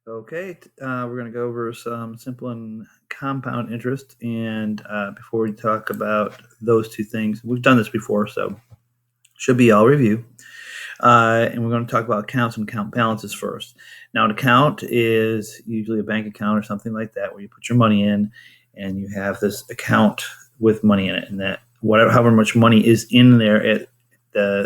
Okay, we're going to go over some simple and compound interest. And before we talk about those two things, we've done this before, so should be all review. And we're going to talk about accounts and account balances first. Now, an account is usually a bank account or something like that, where you put your money in, and you have this account with money in it, and that however much money is in there at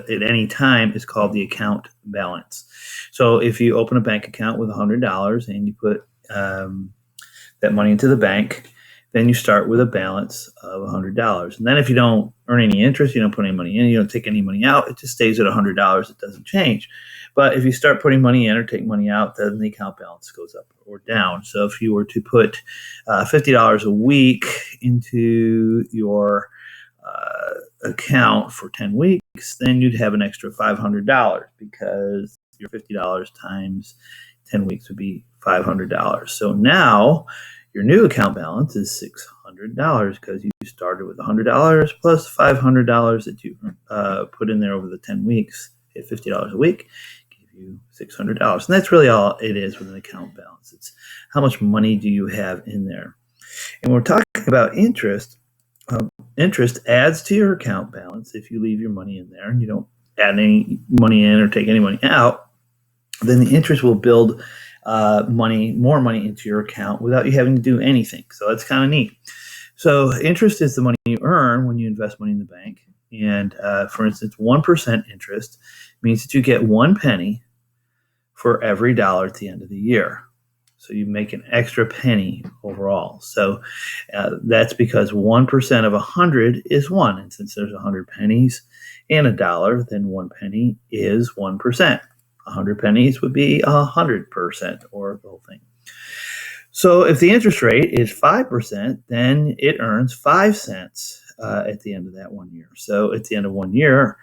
any time is called the account balance. So if you open a bank account with $100 and you put that money into the bank, then you start with a balance of $100. And then if you don't earn any interest, you don't put any money in, you don't take any money out, it just stays at $100. It doesn't change. But if you start putting money in or take money out, then the account balance goes up or down. So if you were to put $50 a week into your account for 10 weeks, then you'd have an extra $500 because your $50 times 10 weeks would be $500. So now your new account balance is $600 because you started with $100 plus $500 that you put in there over the 10 weeks at $50 a week, give you $600. And that's really all it is with an account balance. It's how much money do you have in there. And when we're talking about interest, interest adds to your account balance. If you leave your money in there and you don't add any money in or take any money out, then the interest will build more money into your account without you having to do anything. So that's kind of neat. So interest is the money you earn when you invest money in the bank. And for instance, 1% interest means that you get 1 penny for every dollar at the end of the year. So you make an extra penny overall. So that's because 1% of 100 is 1. And since there's 100 pennies and a dollar, then 1 penny is 1%. 100 pennies would be 100% or the whole thing. So if the interest rate is 5%, then it earns 5 cents at the end of that 1 year. So at the end of 1 year,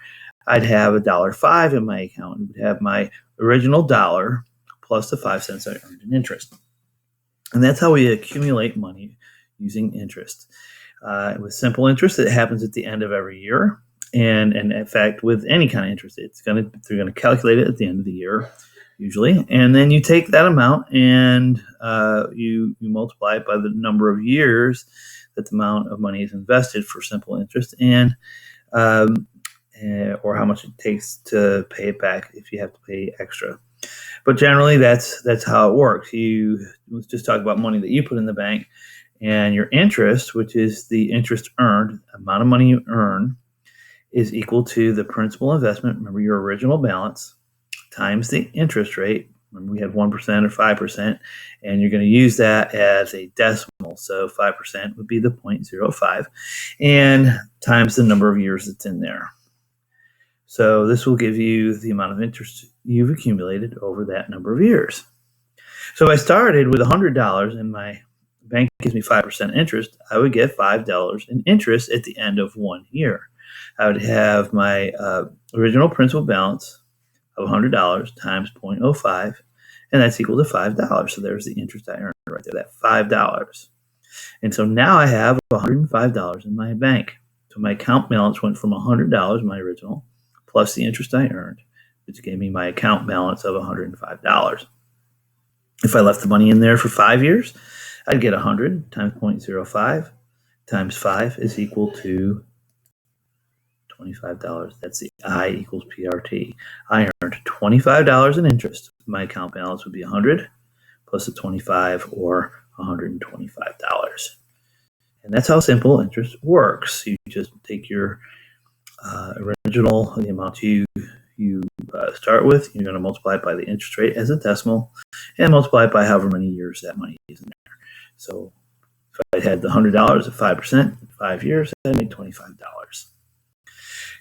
I'd have $1.05 in my account and would have my original dollar plus the 5 cents I earned in interest. And that's how we accumulate money using interest. With simple interest, it happens at the end of every year. And in fact, with any kind of interest, they're going to calculate it at the end of the year, usually. And then you take that amount and you multiply it by the number of years that the amount of money is invested for simple interest, and or how much it takes to pay it back if you have to pay extra. But generally, that's how it works. Let's just talk about money that you put in the bank, and your interest, which is the interest earned, amount of money you earn, is equal to the principal investment, remember your original balance, times the interest rate. Remember we had 1% or 5%, and you're going to use that as a decimal. So 5% would be the 0.05, and times the number of years that's in there. So this will give you the amount of interest you've accumulated over that number of years. So if I started with $100 and my bank gives me 5% interest, I would get $5 in interest at the end of 1 year. I would have my original principal balance of $100 times 0.05, and that's equal to $5. So there's the interest I earned right there, that $5. And so now I have $105 in my bank. So my account balance went from $100, my original, plus the interest I earned, which gave me my account balance of $105. If I left the money in there for 5 years, I'd get 100 times 0.05 times 5 is equal to $25. That's the I equals PRT. I earned $25 in interest. My account balance would be 100 plus the 25, or $125. And that's how simple interest works. You just take your original, the amount you start with, you're going to multiply it by the interest rate as a decimal, and multiply it by however many years that money is in there. So if I had the $100 at 5%, 5 years, I'd make $25.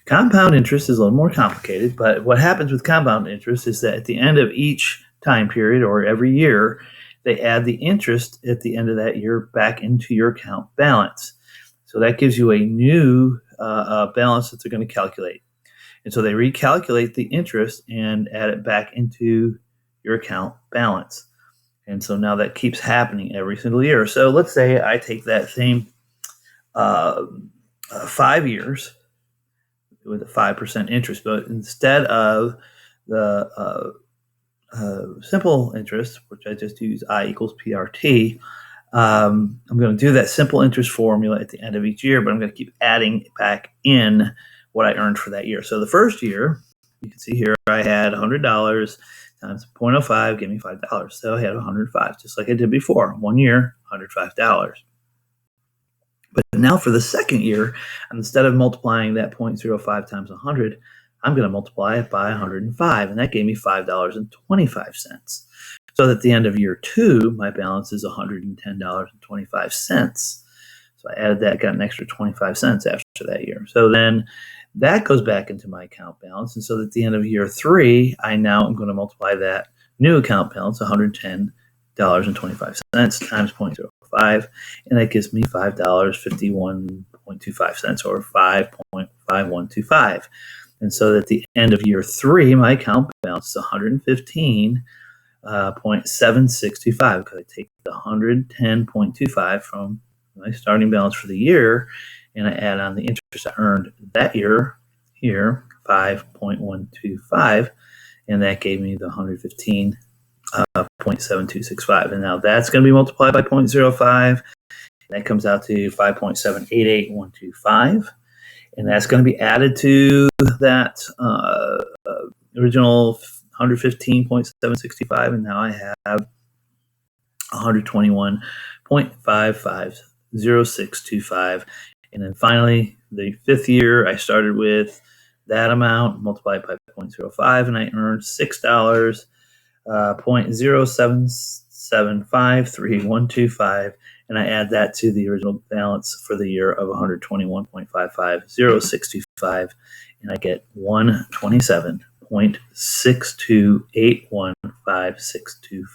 Compound interest is a little more complicated, but what happens with compound interest is that at the end of each time period or every year, they add the interest at the end of that year back into your account balance. So that gives you a new balance that they're going to calculate. And so they recalculate the interest and add it back into your account balance. And so now that keeps happening every single year. So let's say I take that same 5 years with a 5% interest, but instead of the simple interest, which I just use I equals PRT, I'm going to do that simple interest formula at the end of each year, but I'm going to keep adding back in what I earned for that year. So the first year, you can see here, I had $100 times 0.05 gave me $5. So I had 105, just like I did before. 1 year, $105. But now for the second year, instead of multiplying that 0.05 times 100, I'm going to multiply it by 105, and that gave me $5.25. So that at the end of year 2, my balance is $110.25. So I added that, got an extra 25 cents after that year. So then that goes back into my account balance. And so that at the end of year 3, I now am going to multiply that new account balance, $110.25 times 0.05, and that gives me $5.51.25 or 5.5125. And so at the end of year 3, my account balance is $115.765 because I take the 110.25 from my starting balance for the year, and I add on the interest I earned that year here, 5.125, and that gave me the 115.7265. And now that's going to be multiplied by 0.05. That comes out to 5.788125. And that's going to be added to that original 115.765. And now I have 121.550625. And then finally, the 5th year, I started with that amount multiplied by 0.05, and I earned $6, 0.0775325, and I add that to the original balance for the year of 121.550625, and I get 127.6281565.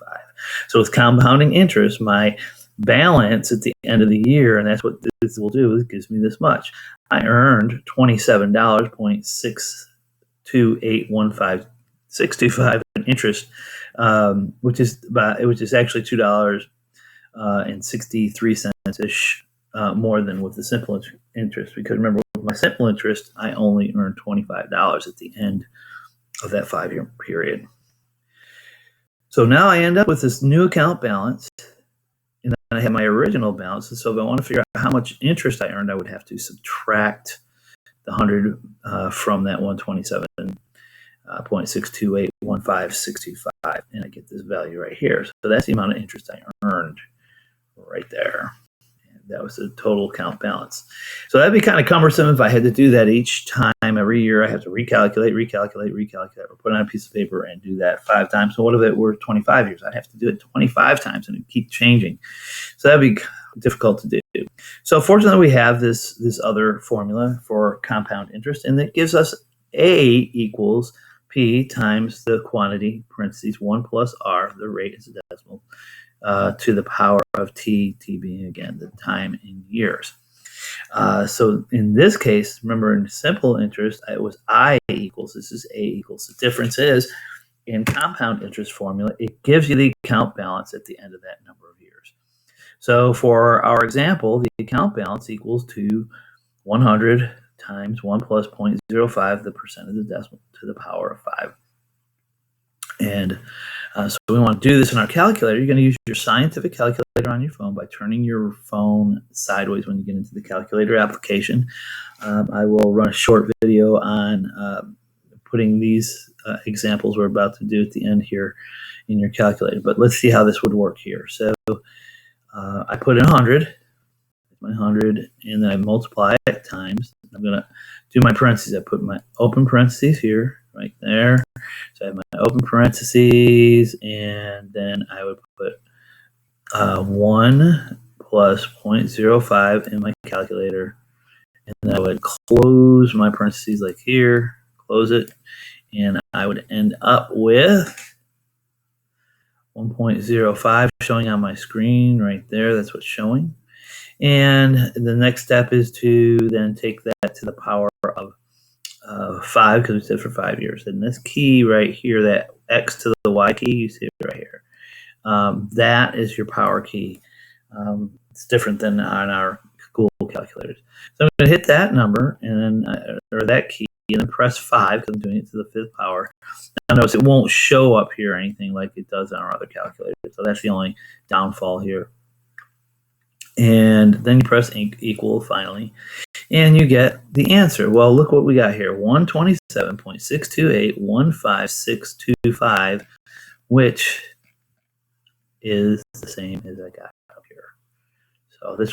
So with compounding interest, my balance at the end of the year, and that's what this will do, it gives me this much. I earned $27.6281565 in interest, which is actually $2.63 ish more than with the simple interest. Because remember, with my simple interest, I only earned $25 at the end of that 5-year period. So now I end up with this new account balance, and then I have my original balance. And so if I want to figure out how much interest I earned, I would have to subtract the 100 from that 127.6281565, and I get this value right here. So that's the amount of interest I earned right there. And that was the total account balance. So that'd be kind of cumbersome if I had to do that each time. Every year I have to recalculate, or put it on a piece of paper and do that 5 times. So what if it were 25 years? I'd have to do it 25 times and it'd keep changing. So that'd be difficult to do. So fortunately, we have this other formula for compound interest, and that gives us A equals P times the quantity, parentheses 1 plus R, the rate is a decimal, to the power of T being, again, the time in years. So in this case, remember, in simple interest, it was I equals, this is A equals. The difference is, in compound interest formula, it gives you the account balance at the end of that number of years. So for our example, the account balance equals to 100 times 1 plus 0.05, the percent of the decimal, to the power of 5. And so we want to do this in our calculator. You're going to use your scientific calculator on your phone by turning your phone sideways when you get into the calculator application. I will run a short video on putting these examples we're about to do at the end here in your calculator. But let's see how this would work here. So I put in 100, my 100, and then I multiply it times. I'm going to do my parentheses. I put my open parentheses here, right there. So I have my open parentheses, and then I would put 1 plus 0.05 in my calculator, and then I would close my parentheses like here, close it, and I would end up with 1.05 showing on my screen right there. That's what's showing. And the next step is to then take that to the power of 5, because we said for 5 years. And this key right here, that X to the Y key, you see it right here. That is your power key. It's different than on our school calculators. So I'm going to hit that number and then, or that key, and then press 5 because I'm doing it to the 5th power. Now notice it won't show up here or anything like it does on our other calculator. So that's the only downfall here. And then you press equal finally, and you get the answer. Well, look what we got here, 127.62815,625, which is the same as I got up here. So this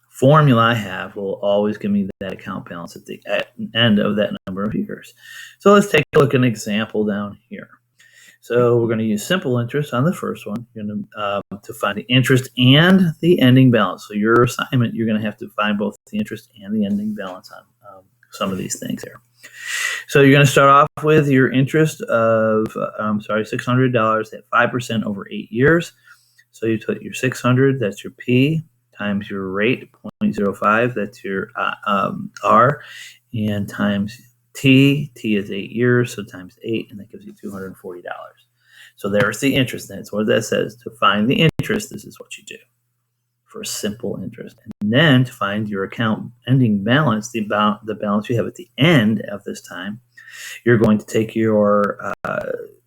formula I have will always give me that account balance at the end of that number of years. So let's take a look at an example down here. So we're going to use simple interest on the first one. You're going to find the interest and the ending balance. So your assignment, you're going to have to find both the interest and the ending balance on some of these things here. So you're going to start off with your interest of, $600 at 5% over 8 years. So you put your 600, that's your P, times your rate, 0.05, that's your R, and times T is 8 years, so times 8, and that gives you $240. So there's the interest. That's what that says. To find the interest, this is what you do for simple interest. And then to find your account ending balance, the balance you have at the end of this time, you're going to take your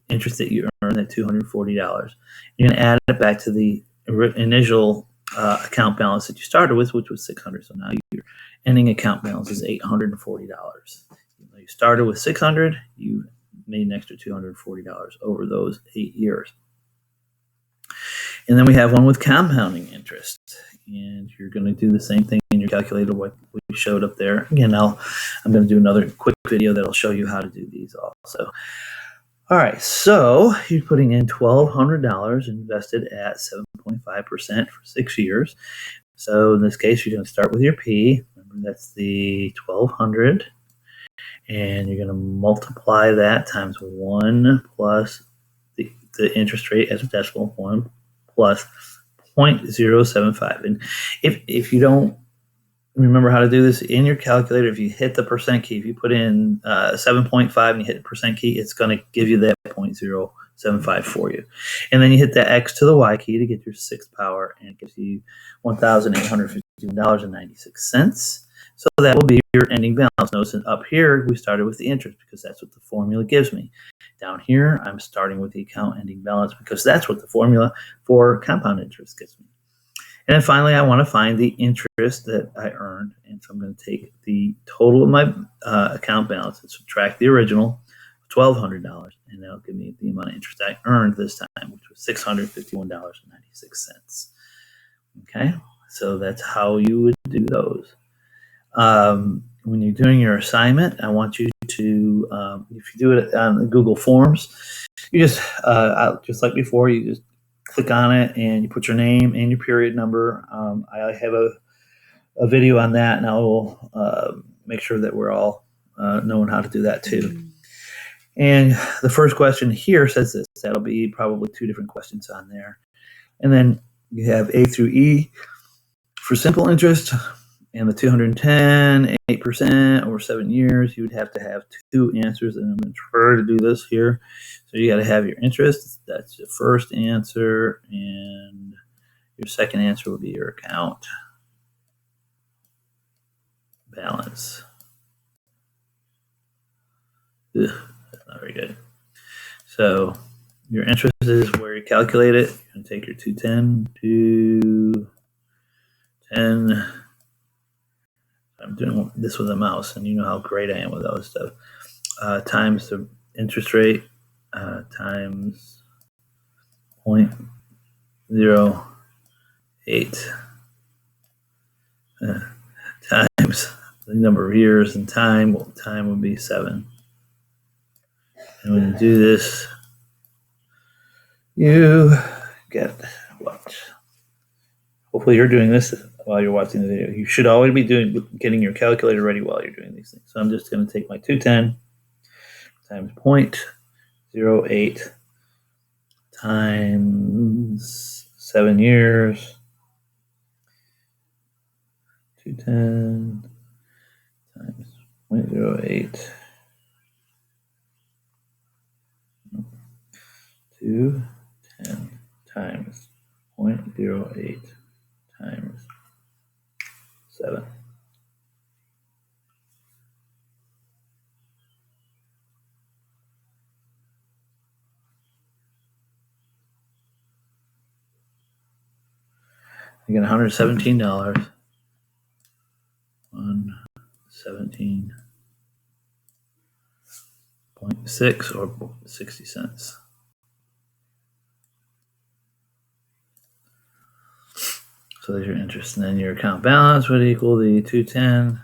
interest that you earned, that $240. You're going to add it back to the initial account balance that you started with, which was $600. So now your ending account balance is $840. You started with $600, you made an extra $240 over those 8 years. And then we have one with compounding interest. And you're going to do the same thing in your calculator, what we showed up there. Again, I'm going to do another quick video that'll show you how to do these also. All right, so you're putting in $1,200 invested at 7.5% for 6 years. So in this case, you're going to start with your P. Remember, that's the 1,200. And you're going to multiply that times 1 plus the interest rate as a decimal, 1 plus 0.075. And if you don't remember how to do this in your calculator, if you hit the percent key, if you put in 7.5 and you hit the percent key, it's going to give you that 0.075 for you. And then you hit the X to the Y key to get your 6th power, and it gives you $1,852.96. So that will be your ending balance. Notice up here, we started with the interest because that's what the formula gives me. Down here, I'm starting with the account ending balance because that's what the formula for compound interest gives me. And then finally, I want to find the interest that I earned. And so I'm going to take the total of my account balance and subtract the original, $1,200, and that'll give me the amount of interest I earned this time, which was $651.96. Okay, so that's how you would do those. When you're doing your assignment, I want you to, if you do it on Google Forms, you just like before, you just click on it and you put your name and your period number. I have a video on that, and I will make sure that we're all knowing how to do that too. And the first question here says this. That'll be probably 2 different questions on there. And then you have A through E for simple interest. And the 210, 8% over 7 years, you would have to have 2 answers. And I'm going to try to do this here. So you got to have your interest. That's your first answer. And your second answer would be your account balance. Ugh, that's not very good. So your interest is where you calculate it. You're going to take your 210, 210. I'm doing this with a mouse, and you know how great I am with those stuff. Times the interest rate times 0.08 times the number of years, and time would be 7. And when you do this, you get what? Hopefully you're doing this while you're watching the video. You should always be getting your calculator ready while you're doing these things. So I'm just going to take my 210 times 0.08 times 7 years. 210 times 0.08. 210 times 0.08 times 7. You get $117. 117.6 or 60 cents. So there's your interest, and then your account balance would equal the 210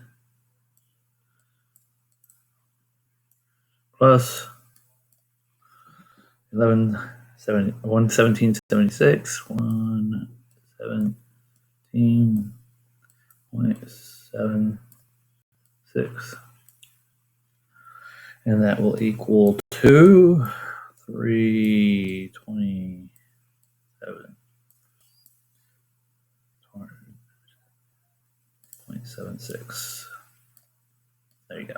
plus 117.76, 117.76, and that will equal to 327. 0.76. There you go.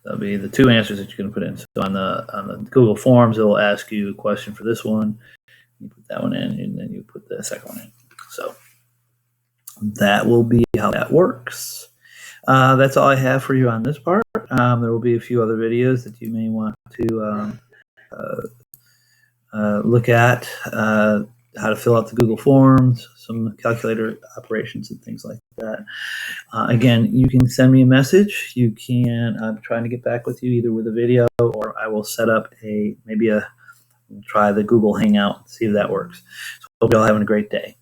That'll be the two answers that you're going to put in. So on the Google Forms, it'll ask you a question for this one. You put that one in, and then you put the second one in. So that will be how that works. That's all I have for you on this part. There will be a few other videos that you may want to look at. How to fill out the Google Forms, some calculator operations and things like that. Again, you can send me a message. You can, I'm trying to get back with you either with a video, or I will set up try the Google Hangout, see if that works. So hope you're all having a great day.